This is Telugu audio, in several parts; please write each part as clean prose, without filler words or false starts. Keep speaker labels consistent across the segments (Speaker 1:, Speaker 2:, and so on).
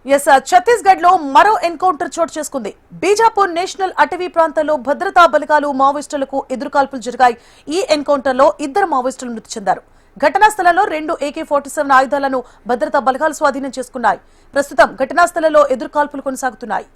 Speaker 1: ఛత్తీస్గఢ్ లో మరో ఎన్కౌంటర్ చోటు చేసుకుంది. బీజాపూర్ నేషనల్ అటవీ ప్రాంతంలో భద్రతా బలగాలు మావోయిస్టులకు ఎదురుకాల్పులు జరిగాయి. ఈ ఎన్కౌంటర్ లో 2 మావోయిస్టులు మృతి చెందారు. ఘటనా స్థలంలో 2 AK-47 ఆయుధాలను భద్రతా బలగాలు స్వాధీనం చేసుకున్నాయి. ప్రస్తుతం ఘటనా స్థలంలో ఎదురుకాల్పులు కొనసాగుతున్నాయి.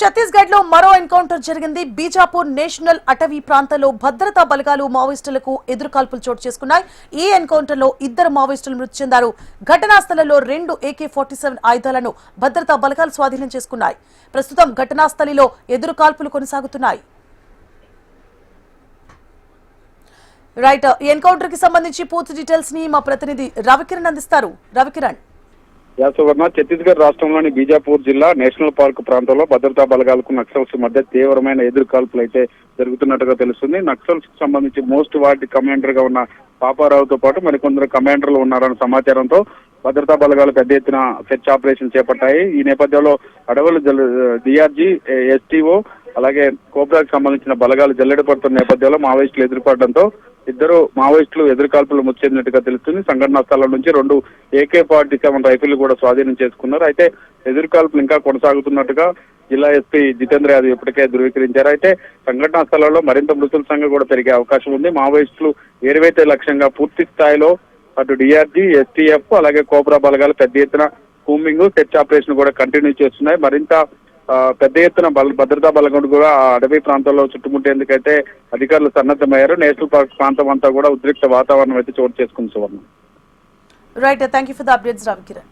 Speaker 1: ఛత్తీస్గఢ్ లో మరో ఎన్కౌంటర్ జరిగింది. బీజాపూర్ నేషనల్ అటవీ ప్రాంతంలో భద్రతా బలగాలు మావోయిస్టులకు ఎదురుకాల్పులు చోటు చేసుకున్నాయి. ఈ ఎన్కౌంటర్ లో 2 మావోయిస్టులు మృతి చెందారు. ఘటనా స్థలంలో 2 AK-47 ఆయుధాలను భద్రతా బలగాలు స్వాధీనం చేసుకున్నాయి. ప్రస్తుతం ఘటనా స్థలిలో ఎదురుకాల్పులు కొనసాగుతున్నాయి. రైట్, ఎన్కౌంటర్ కి సంబంధించి పూర్తి డీటెయిల్స్ ని మా ప్రతినిధి రవికిరణ్ అందిస్తారు. రవికిరణ్.
Speaker 2: సువర్ణ, ఛత్తీస్గఢ్ రాష్ట్రంలోని బీజాపూర్ జిల్లా నేషనల్ పార్క్ ప్రాంతంలో భద్రతా బలగాలకు నక్సల్స్ మధ్య తీవ్రమైన ఎదురుకాల్పులు అయితే జరుగుతున్నట్టుగా తెలుస్తుంది. నక్సల్స్ కు సంబంధించి మోస్ట్ వార్డ్ కమాండర్ గా ఉన్న పాపారావుతో పాటు మరికొందరు కమాండర్లు ఉన్నారన్న సమాచారంతో భద్రతా బలగాలు పెద్ద ఎత్తున సెర్చ్ ఆపరేషన్ చేపట్టాయి. ఈ నేపథ్యంలో అడవులు DRG, STO అలాగే కోబ్రాకు సంబంధించిన బలగాలు జల్లెడ పడుతున్న నేపథ్యంలో మావోయిస్టులు ఎదురుపడడంతో 2 మావోయిస్టులు ఎదురుకాల్పులు మృతి చెందినట్టుగా తెలుస్తుంది. సంఘటనా స్థలం నుంచి 2 AK-47 రైఫిళ్లు కూడా స్వాధీనం చేసుకున్నారు. అయితే ఎదురుకాల్పులు ఇంకా కొనసాగుతున్నట్టుగా జిల్లా SP జితేంద్ర యాదవ్ ఇప్పటికే ధృవీకరించారు. అయితే సంఘటనా స్థలంలో మరింత మృతుల సంఖ్య కూడా పెరిగే అవకాశం ఉంది. మావోయిస్టులు ఏరువైతే లక్ష్యంగా పూర్తి స్థాయిలో అటు DRG, STF అలాగే కోబ్రా బలగాలు పెద్ద ఎత్తున కూంబింగ్ సెర్చ్ ఆపరేషన్ కూడా కంటిన్యూ చేస్తున్నాయి. మరింత పెద్ద ఎత్తున భద్రతా బలగాలు కూడా అడవి ప్రాంతాల్లో చుట్టుముట్టేందుకైతే అధికారులు సన్నద్ధమయ్యారు. నేషనల్ పార్క్ ప్రాంతం అంతా కూడా ఉద్రిక్త వాతావరణం అయితే చోటు చేసుకుంది. Suvarna.
Speaker 1: Right, thank you for the updates Ravikiran.